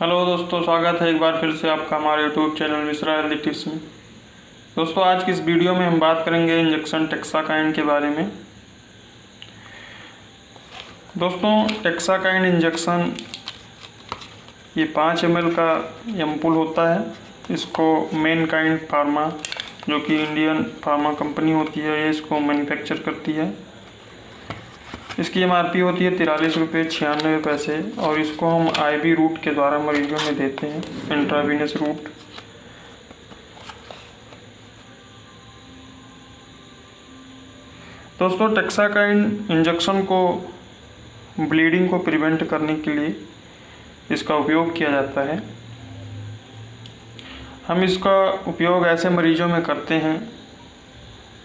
Hello दोस्तों, स्वागत है एक बार फिर से आपका हमारे YouTube channel Mishra healthy tips में। दोस्तों, आज की इस वीडियो में हम बात करेंगे इंजेक्शन टेक्साकाइन के बारे में। दोस्तों, टेक्साकाइन इंजेक्शन ये 5 ml का एम्पुल होता है। इसको मैनकाइंड फार्मा, जो कि इंडियन फार्मा कंपनी होती है, ये इसको मैन्युफैक्चर करती है। इसकी MRP होती है 43 रुपये 96 पैसे और इसको हम IV रूट के द्वारा मरीजों में देते हैं, इंट्रावीनस रूट। दोस्तों, टेक्साकाइन इंजेक्शन को ब्लीडिंग को प्रिवेंट करने के लिए इसका उपयोग किया जाता है। हम इसका उपयोग ऐसे मरीजों में करते हैं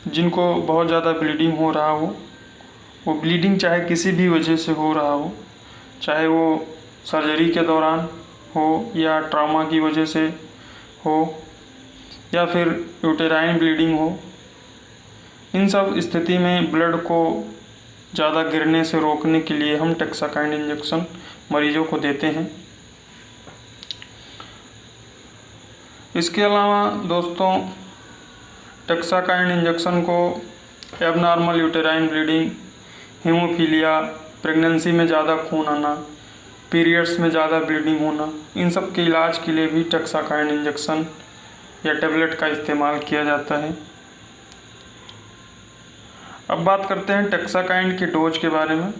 जिनको बहुत ज़्यादा ब्लीडिंग हो रहा हो। वो ब्लीडिंग चाहे किसी भी वजह से हो रहा हो, चाहे वो सर्जरी के दौरान हो या ट्रॉमा की वजह से हो या फिर यूटेराइन ब्लीडिंग हो। इन सब स्थिति में ब्लड को ज़्यादा गिरने से रोकने के लिए हम टेक्साकाइन इंजेक्शन मरीजों को देते हैं। इसके अलावा दोस्तों, टेक्साकाइन इंजेक्शन को abnormal uterine bleeding, haemophilia, pregnancy में ज़्यादा खून आना, पीरियड्स में ज़्यादा ब्लीडिंग होना, इन सब के इलाज के लिए भी टेक्साकाइन इंजेक्शन या टेबलेट का इस्तेमाल किया जाता है। अब बात करते हैं टेक्साकाइन के डोज के बारे में।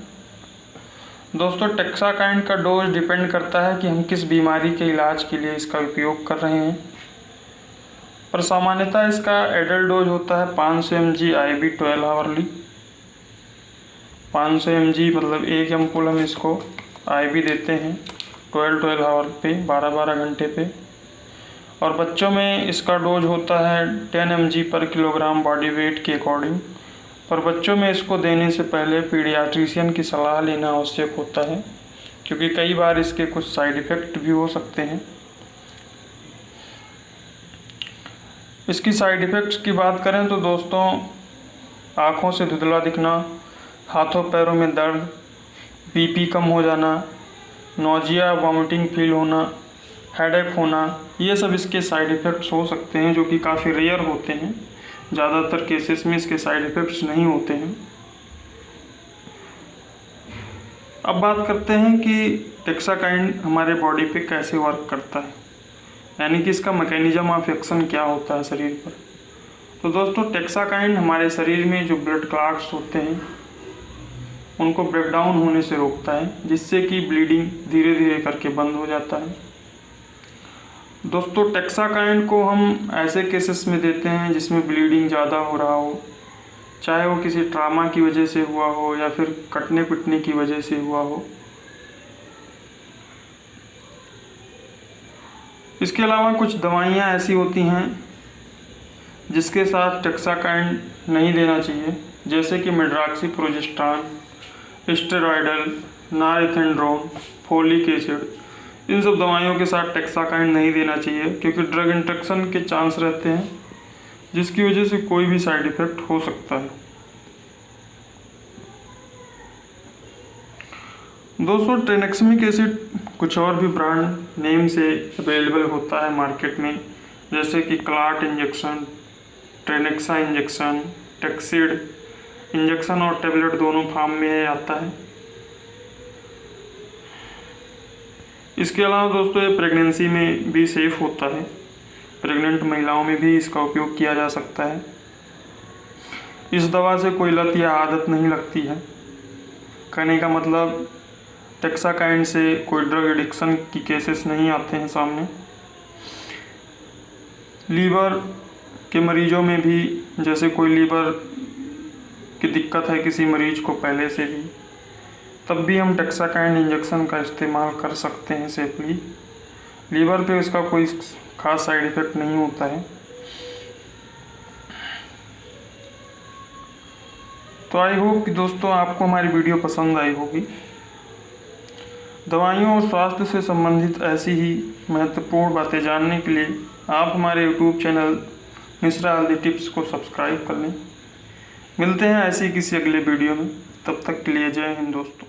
दोस्तों, टेक्साकाइन का डोज डिपेंड करता है कि हम किस बीमारी के इलाज के लिए इसका उपयोग कर रहे हैं, पर सामान्यतः इसका एडल्ट डोज होता है 500 mg IV 12 आवरली। 500 mg मतलब एक एम्पुल हम इसको IV देते हैं 12 आवर पे, 12 घंटे पे। और बच्चों में इसका डोज होता है 10 mg पर किलोग्राम बॉडी वेट के अकॉर्डिंग। पर बच्चों में इसको देने से पहले पीडियाट्रिशियन की सलाह लेना आवश्यक होता है, क्योंकि कई बार इसके कुछ साइड इफ़ेक्ट भी हो सकते हैं। इसकी साइड इफ़ेक्ट्स की बात करें तो दोस्तों, आँखों से धुंधला दिखना, हाथों पैरों में दर्द, BP कम हो जाना, नोजिया वॉमिटिंग फील होना, हेडेक होना, ये सब इसके साइड इफ़ेक्ट्स हो सकते हैं, जो कि काफ़ी रेयर होते हैं। ज़्यादातर केसेस में इसके साइड इफ़ेक्ट्स नहीं होते हैं। अब बात करते हैं कि टेक्साकाइन हमारे बॉडी पे कैसे वर्क करता है, यानी कि इसका मैकेनिज्म ऑफ एक्शन क्या होता है शरीर पर। तो दोस्तों, टेक्साकाइन हमारे शरीर में जो ब्लड क्लॉट्स होते हैं उनको ब्रेकडाउन होने से रोकता है, जिससे कि ब्लीडिंग धीरे धीरे करके बंद हो जाता है। दोस्तों, टेक्साकाइन को हम ऐसे केसेस में देते हैं जिसमें ब्लीडिंग ज़्यादा हो रहा हो, चाहे वो किसी ट्रॉमा की वजह से हुआ हो या फिर कटने पिटने की वजह से हुआ हो। इसके अलावा कुछ दवाइयाँ ऐसी होती हैं जिसके साथ टेक्साकाइन नहीं देना चाहिए, जैसे कि मेड्रॉक्सीप्रोजेस्टेरॉन, स्टेरॉयडल, नॉरएथेनड्रोन, फोलिक एसिड। इन सब दवाइयों के साथ टेक्साकाइन नहीं देना चाहिए, क्योंकि ड्रग इंटरेक्शन के चांस रहते हैं, जिसकी वजह से कोई भी साइड इफ़ेक्ट हो सकता है। दोस्तों, ट्रेनेक्समिक एसिड कुछ और भी ब्रांड नेम से अवेलेबल होता है मार्केट में, जैसे कि CLAT injection, Tranexa injection, टेक्सिड injection और टेबलेट दोनों फॉर्म में आता है। इसके अलावा दोस्तों, ये प्रेगनेंसी में भी सेफ होता है। प्रेग्नेंट महिलाओं में भी इसका उपयोग किया जा सकता है। इस दवा से कोई लत या आदत नहीं लगती है। कहने का मतलब, टेक्साकाइन से कोई ड्रग एडिक्शन की केसेस नहीं आते हैं सामने। लीवर के मरीजों में भी, जैसे कोई लीवर की दिक्कत है किसी मरीज को पहले से भी, तब भी हम टेक्साकाइन इंजेक्शन का इस्तेमाल कर सकते हैं सेफली। लीवर पे इसका कोई खास साइड इफ़ेक्ट नहीं होता है। तो आई होप कि दोस्तों आपको हमारी वीडियो पसंद आई होगी। दवाइयों और स्वास्थ्य से संबंधित ऐसी ही महत्वपूर्ण बातें जानने के लिए आप हमारे YouTube channel Mishra healthy tips को सब्सक्राइब कर लें। मिलते हैं ऐसी किसी अगले वीडियो में, तब तक के लिए जय हिंद दोस्तों।